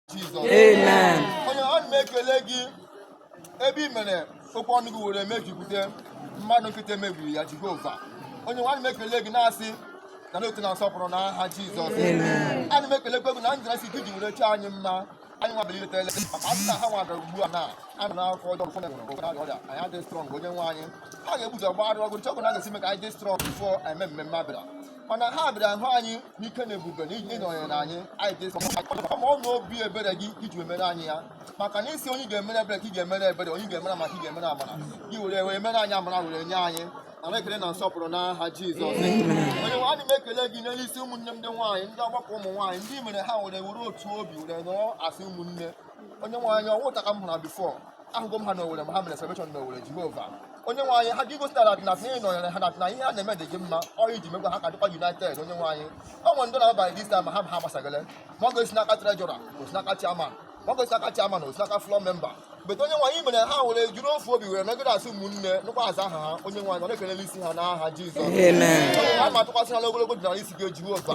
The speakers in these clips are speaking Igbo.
Jesus. Amen. Onye ọ na-ekele gị ebe i mere okwu ọnụ gị were mee jupụta mmadụ nkịta mebiri ya Jehova. Onye nwa na-ekele gị na-asị na n'otu na nsọpụrụ n'aha Jizọs. Ana m ekelekwa gị na njira si gị ji were chọọ anyị mma. Anyị nwa bilitele maka ndị ha nwadara ugbu a na anọ n'afọ ọjọọ ụfọdụ nwere ọrịa anyị adị strọng onye nwe anyị ha ga-ebuzo gbagharị ọgụ chọkụ na ga-esi mee ka anyị dị strọng bifo eme mmemme abịara mana ha bịara hụ anyị n'ike na ebube na ịnọnyere na anyị dị strọng ma ọ na obi ebere gị iji emere anyị ya maka na isi onye ga-emere ebere ka ị ga-emere ebere onye ga-emere maka ị ga-emere amara gị were mere anyị amara were nye anyị ana ekele na nsọpụrụ n'aha Jizọs. Onye nwe anyị na-ekele gị n'isi ụmụnne m ndị nwaanyị ndị ọgbakọ ụmụ nwaanyị ndị mere ha were otu obi were nọọ asị ụmụnne onye nwe anyị ọnwụta ka m hụrụ bifọ ahụgo m ha na Owere ma ha mere celebration na Owere Jehova onye nwe anyị ha gị gositara na ị nọnyere ha na ihe ha na-eme dị gị mma ọrụ iji megwa ha ka dịkwa united onye nwe anyị ọ nwere ndị na-abalị dis time ma ha gbasagale ma ọ ga-esi n'aka trejọra osi n'aka chairman ma ọ ga-esi n'aka chairman osi n'aka floor member bete onye nwaanyị mere ha were jiri ofu obi were megide asị ụmụnne nụkwa aza aha ha onye nwaanyị ọ na-ekelele isi ha n'aha Jizọs. Onye nwaanyị ma tụkwasị ha n'ogologo dị n'ala isi gị Jehova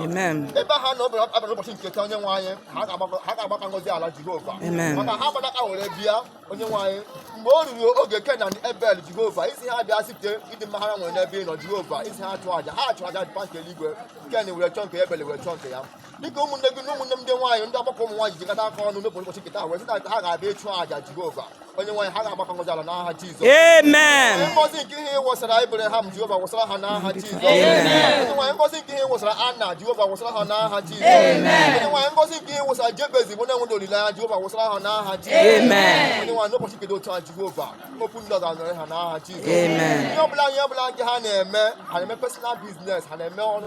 ebe ha na obere abịara ụbọchị nke taa onye nwaanyị ha ga-agbaka ngọzi ala Jehova maka ha gbadaka were bịa onye nwaanyị mgbe o ruru oge Kenan Ebel Jehova isi ha bịa site ịdị mma ha nwere n'ebe ị nọ Jehova isi ha chụọ aja ha chụọ aja dịpa nke eluigwe Ken were chọọ nke Ebel were chọọ nke ya dịka ụmụnne gị na ụmụnne m ndị nwaanyị ndị ọgbakọ ụmụ nwaanyị jikọta aka ọnụ n'ụbọchị ụbọchị nke taa were sị na ha ga-abịa ịchụ aja Jehova onye nwaanyị ha ga-agbakọ ngọzi ala n'aha Jizọs. Amen. Ngọzi nke ihe wụsara Abraham Jehova wụsara ha n'aha Jizọs. Onye nwaanyị ngọzi nke ihe wụsara Anna Jehova wụsara ha n'aha Jizọs. Onye nwaanyị ngọzi nke ihe wụsara Jebez bụ onye nwere olileanya Jehova wụsara ha n'aha Jizọs. Onye nwaanyị n'ụbọchị kedu otu a Jehova okwu ndị ọzọ anọrọ ha n'aha Jizọs. Ihe ọbụla nke ha na-eme personal business ha na-eme ọnụ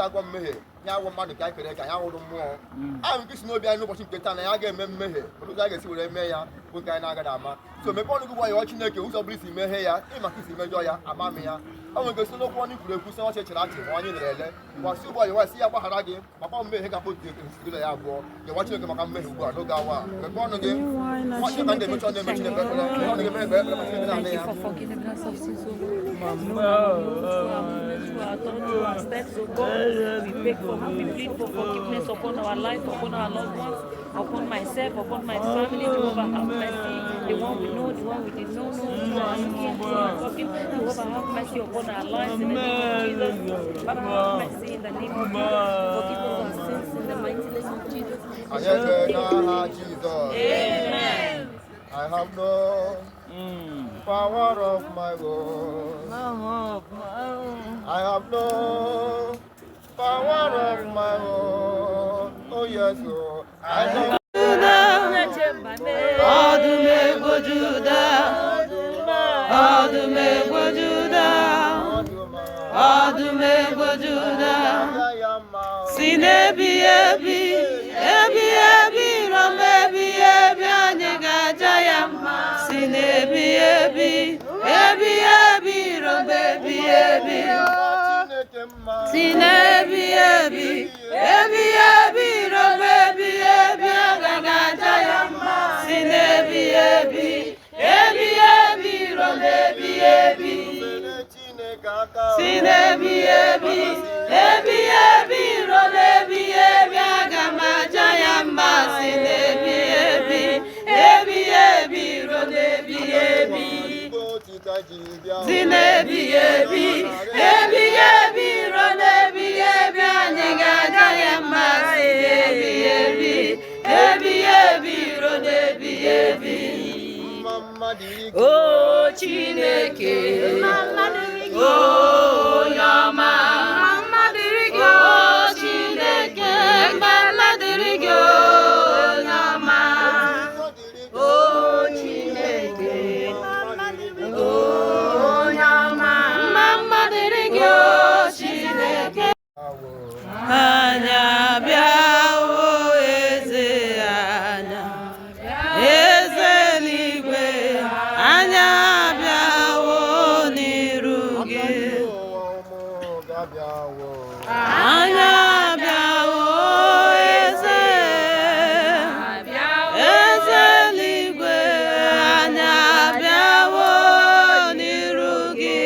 agwọ mmehie ya awụ mmadụ ka anyị kere ka ya wụrụ mmụọ ahụ nke si n'obi anyị n'ụbọchị nke taa na ya ga-eme mmehie ụzọ a ga-esi were mee ya bụ nke anyị na-agaghị ama so mepee ọnụ gị gwa ya Chineke ụzọ bụrụ isi meghee ya ị maka isi mejọ ya ama m ya ọ nwere gosi n'okwu ọnụ kwuru ekwu sị ọchị chere achị ma onye na-ele gwasị ụgbọ ya si ya gbaghara gị maka mmehie ga-akpọ otu esi ya abụọ ga-gwa Chineke maka mmehie ugbu a n'oge awa mepee ọnụ gị nwachi ka ndị emechi ọnụ emechi na ekpere ọnụ gị mere ekpere maka Chineke na-anị ya we beg for, we plead for forgiveness upon our life, upon our loved ones, upon myself, upon my family. Jehovah have mercy. The one we know, the one we did not know, Jehovah have mercy upon our lives in the name of Jesus. Father, have mercy in the name of Jesus. Forgive us our sins in the mighty name of Jesus. Amen. I have no power of my own. I have no power of my own. Oh yes, oh. I know. Sinebi ebi, ebi ebi, robe ebi ebi, agagaja yamba. Sinebi ebi, ebi ebi, robe ebi ebi. Sinebi ebi, ebi ebi, robe ebi ebi, agagaja yamba. Sinebi ebi, ebi ebi, robe ebi ebi. Sinebi ebi, ebi ebi, robe ebi ebi, agagaja yamba. Sinebi ebi, ebi ebi, robe ebi ebi. Oh Chineke, oh Yama, oh Chineke, Mama dirigo, Yama, oh Chineke, oh Yama, Mama dirigo, Chineke. Anya biawo eze anya, eze n'igwe, anya biawo n'iru gị. Anya biawo eze, eze n'igwe, anya biawo n'iru gị.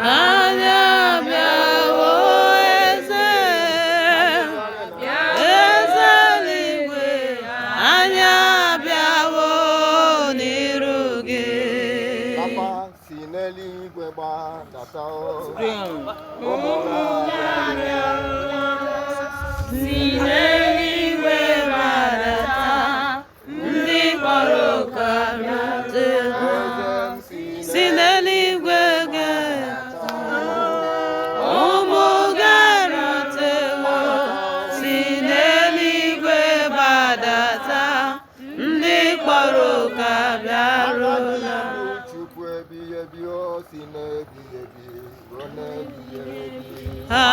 Anya biawo eze, eze n'igwe, anya biawo n'iru gị. Papa si n'eluigwe gbadata Si n'eluigwe gbadata, ndị kpọrọ ụka rute. Si n'eluigwe gbadata, ụmụ ga-erutewo. Si n'eluigwe gbadata, ndị kpọrọ ụka bịarula. Chukwu ebighị ebi o si n'ebighị ebi ruo n'ebighị ebi. Ha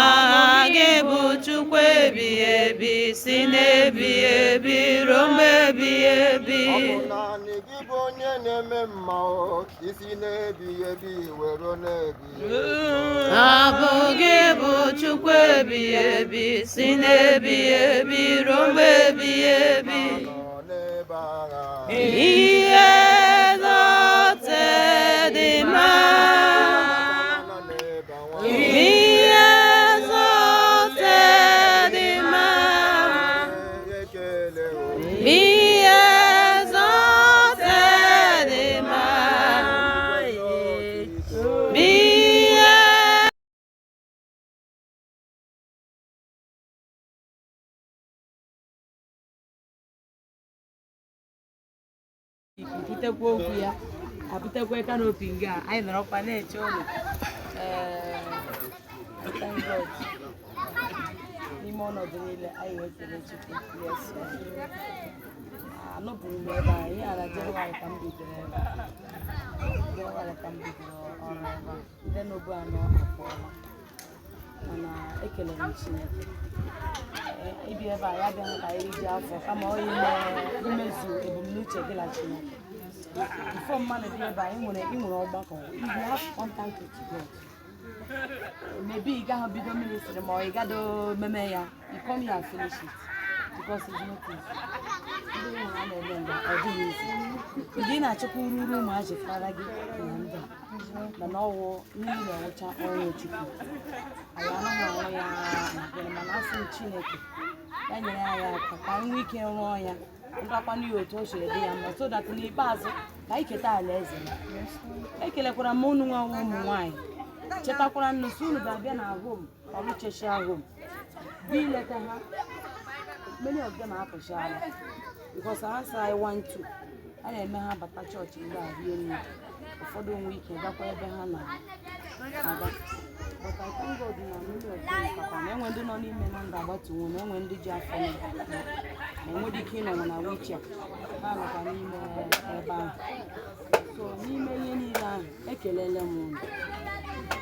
ga-ebu Chukwu ebighị ebi, si n'ebighị ebi ruo mgbe ebighị ebi. Ọ bụ naanị gị bụ onye na-eme mma o, isi n'ebighị ebi wee ruo n'ebighị ebi. Ọ bụ gị bụ Chukwu ebighị ebi, si n'ebighị ebi ruo mgbe ebighị ebi. Nọ n'ebe agha. Ihe zote dị mma. Ihe zote dị mma. Ihe zote dị mma. Ihe butekwa okwu ya abutekwa kanopi nga anyị nọrọkwa na-eche ụlọ thank God n'ime ọnọdụ niile anyị wetara Chukwu yes anọbụrụ m ebe a ihe ala Jenụwarị ka m bidoro ebe Jenụwarị ka m bidoro ọrụ ebe a ndị n'obu anọ apụọla mana ekelere m Chineke ibi ebe a ya bịa ka anyị ji afọ kama onye imezu ebumnuche gị na Chineke before mmadụ dị ebe a ị nwere ọgbakọ you have contact with God maybe ị gaghị bido ministry ma ị gado meme ya you come here and finish it because it's not easy ndị nwere a na-eme nga ọ dịghị izi ndị na-achọkwa ururu ụmụazị fara gị na ndị mana ọwụ n'ihi na-enwecha ọrụ Chukwu anyị anaghị arụ ya na mana asị m Chineke ya nyere anyị aka ka anyị nwee ike rụọ ya ndakwana ya otu o siri dị ya mma so that n'ikpeazụ ka anyị keta alaeze ekelekwara m unu nwa ụmụ nwaanyị chetakwara nnụsị unu ga-abịa na home ọlụchechi home bụ ileta ha many of them apụchi ala because ha sị anyị want to a na-eme ha bata chọọchị ndị a rie nri ụfọdụ onwe ike gakwa ebe ha na-aga but I thank God na many of them papa na enwe ndị nọ n'ime na ndụ agbatuwo na enwe ndị ji afọ na enwere ike ịnọ na wheelchair ha nọkwa n'ime ebe ahụ so n'ime ihe niile ahụ ekelele m unu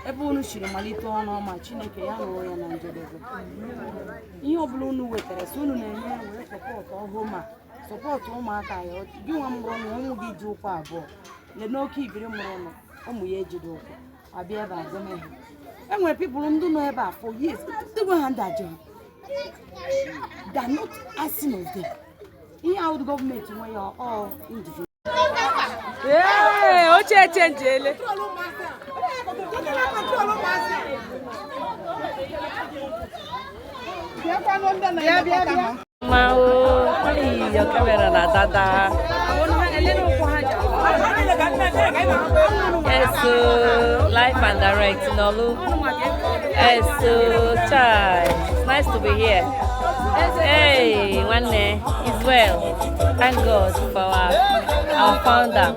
ebe unu chiri malite ọnụ ọma Chineke ya rụrụ ya na njedebe ihe ọbụla unu wetara si unu na-enye were sọpọtụ ọhụụ ma sọpọtụ ụmụaka ya gị nwa mụrụ ụmụ gị ji ụkwụ abụọ lee n'oke ibiri mụrụ ụmụ ya ejide ụkwụ abịa ebe a zeme ha. Enwere people ndị nọ ebe a for years. Ndị nwe ha ndị ajọ. They are not asking of them. Ihe ahụ gọọmenti nwe ya all individual. Ee, oche chenjele. Mau, your camera na dada. Yes, live and direct, Nolu. Yes, chai. It's nice to be here. Hey, one day is well. Thank God for our founder.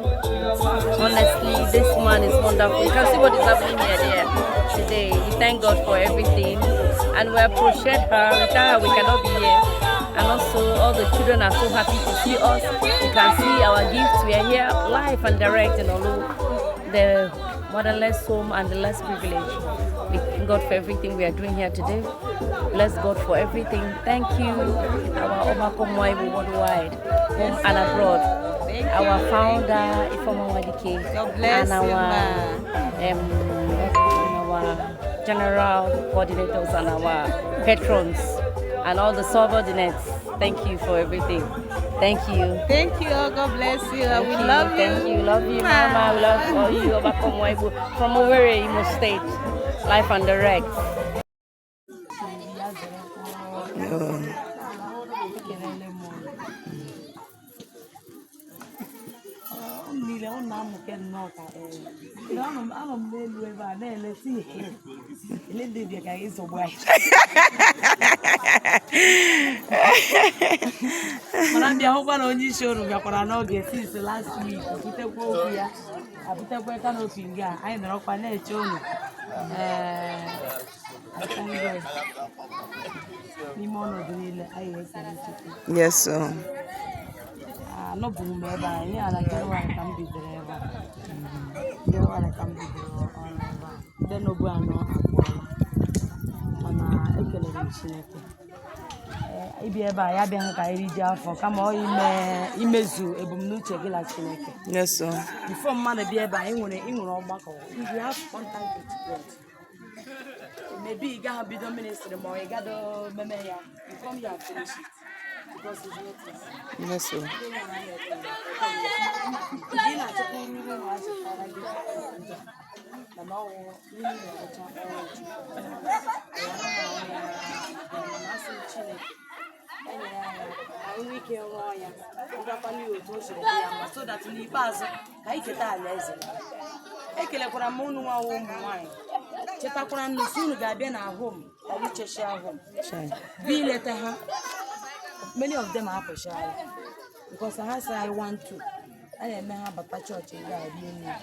Honestly, this man is wonderful. You can see what is happening here today. We thank God for everything, and we appreciate her. Without her, we cannot be here. And also, all the children are so happy to see us. You can see our gifts. We are here live and direct in the motherless home and the less privileged. We thank God for everything we are doing here today. Bless God for everything. Thank you, our Ogbako Umunwanyi Igbo worldwide, home and abroad. Our founder, God bless and our general coordinators and our patrons and all the subordinates. Thank you for everything. Thank you. Thank you. God bless you. We love you. Thank you. Love you, Mama. We love all you, Ogbako Umunwanyi Igbo, from Owerri, Imo State. Live and direct. Mana bịa hụkwa na onye isi ọrụ bịakwara n'oge since last week butekwa okwu ya abutekwa canopy nga anyị nọrọkwa na-eche unu n'ime ọnọdụ niile anyị esere Chukwu. Yes, sir. Anọbụrụ m ebe a, ihe a na Jenụwarị ka m bidoro ebe a. Jenụwarị ka m bidoro ọrụ ebe a. Ndị n'obu anọ akpọrọ mana ekelere m Chineke. Ịbịa ebe a ya bịa ka iri ji afọ kama ọ imezu ebumnuche gị na Chineke. Yes, sir. Before mmadụ bịa ebe a ị nwere ọgbakọ, you have contact with God. Maybe ị gaghị bido ministry ma ị gado meme ya, you come here and finish it because it's not easy. Yes, sir. Ị na-achọkwa nri na achịkara gị mana ọwụ nri na-echa ọrụ Chineke. Anyị ike rụọ ya ngwakwanye otu o siri dị ya mma so that n'ikpeazụ ka anyị keta alaeze. Ekelekwara m unu nwa ụmụ nwaanyị, chetakwara nnụsị unu ga-abịa na home ọbụchechi ahụ bi ileta ha. Many of them apụchara because ha sị I want to a na-eme ha bata chọọchị ga-abịa enyi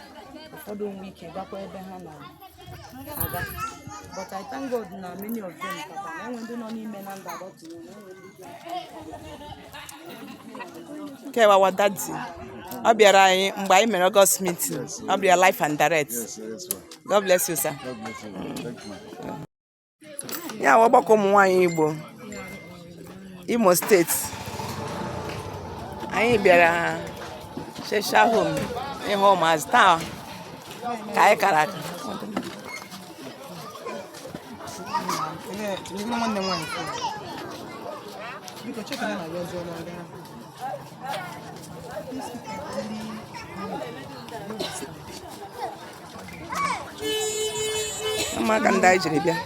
ụfọdụ onwe ike gakwa ebe ha na-aga. But I thank God na many of them papa na enwe ndị nọ n'ime na ndụ adọtụrụ Kewa wa daddy. Ọ bịara anyị mgbe anyị mere August meeting. Ọ bịara live and direct. God bless you, sir. God bless you. Thank you. Ya Ogbako Umunwanyi Igbo, Imo State. Anyị bịara Shesha home ihe ụmụazị taa ka anyị kara aka. Ụmụaka ndị anyị jiri bịa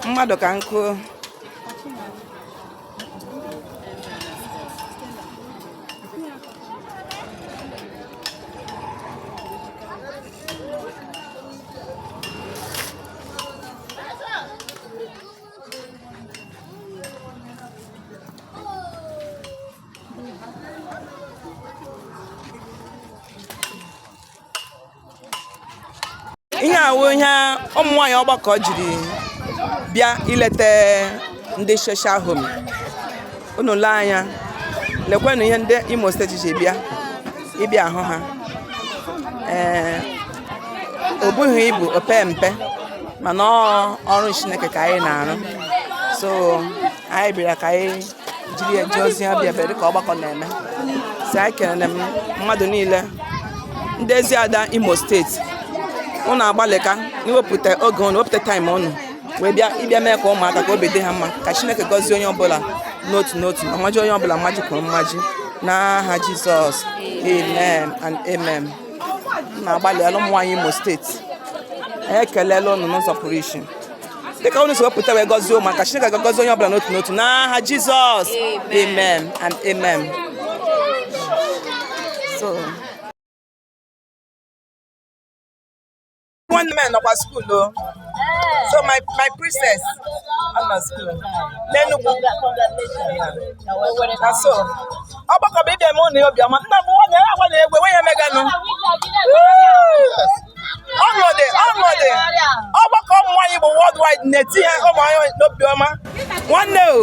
mmadụ ka nkụ ihe awụ ihe ụmụ nwaanyị ọgbakọ jiri bịa ileta ndị Shesha home. Unu lee anya lekwanụ ihe ndị Imo steeti ji bịa ịbịa ahụ ha. O bughị ibu ope mpe mana ọrụ Chineke ka anyị na-arụ, so anyị bịara ka anyị jiri eje ozi ha bịa bịa dịka ọgbakọ na-eme. Si anyị kelere m mmadụ niile ndị Eziada Imo steeti unu agbalịka iwepụta oge unu wepụta taịm unu wee ịbịa mee ka ụmụaka ka obi dị ha mma ka Chineke gọzie onye ọbụla n'otu n'otu ma maji onye ọbụla mmaji kwuru mmaji n'aha Jizọs amen and amen. Na-agbalịala ụmụ nwaanyị Imo steeti ekelela unu n'ụzọ pụrụ iche dịka unu si wepụta wee gọzie ụmụaka Chineke ga-agọzi onye ọbụla n'otu n'otu n'aha Jizọs amen and amen. So one man nọkwa school o. So my princess nọ school n'Enugu. Na so ọgbakọ bụ ịbịa eme ụnụ ya obiọma nna m nwaanyị ya agwa na-egwe nwe ya meganụ ọnọdụ ọgbakọ ụmụ nwaanyị Igbo worldwide na-eti ha ụmụ anyị n'obiọma nwanne o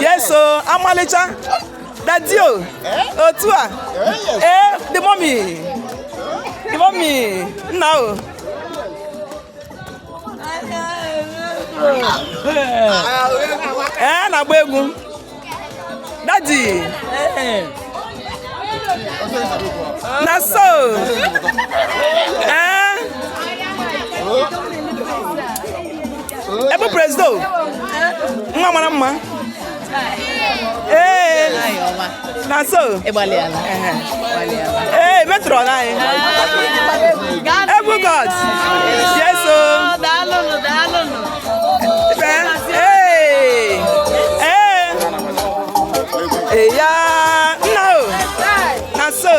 yeso amalịcha dadio otu a the mommy nna o na-agba egwu dadi na so ebe prezido nwa mara mma na so metro na anyị egwu God yeso ya no na so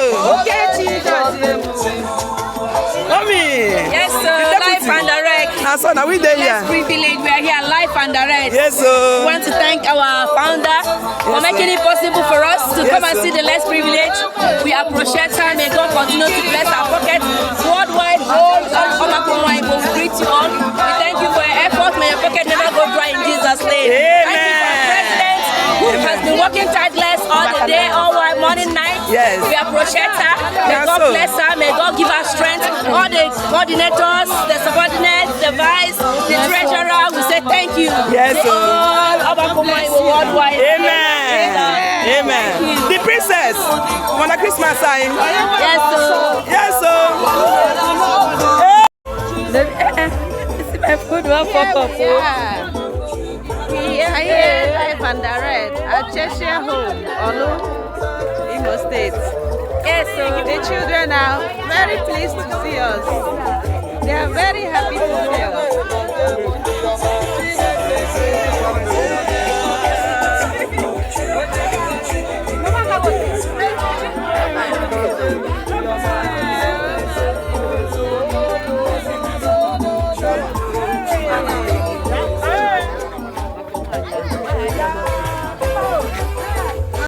mommy Yes, sir. Live and direct. na so na we dey here. Privilege. We are here live and direct. Yes, sir. We want to thank our founder for making it possible for us to come and see the less privileged. We appreciate her. May God continue to bless our pocket. Worldwide, all Ogbako Umunwanyi Igbo, we greet you all. We thank you for your effort. May your pocket never go dry in Jesus' name. Amen. Thank you for our president who has been working tireless all the day, all morning, night. Yes. We appreciate her. May Yes, God sir. bless her. May God give her strength. All the coordinators, the subordinates, the vice, the treasurer, we say thank you. Yes, They sir. all Ogbako Umunwanyi Igbo worldwide. Amen. Amen. The princess for the Christmas time. Yes, sir. Yes, sir. This is my food one pop up. We are here live and direct at Cheshire Home, Olu, Imo State. Yes, sir. The children are very pleased to see us. They are very happy to see us.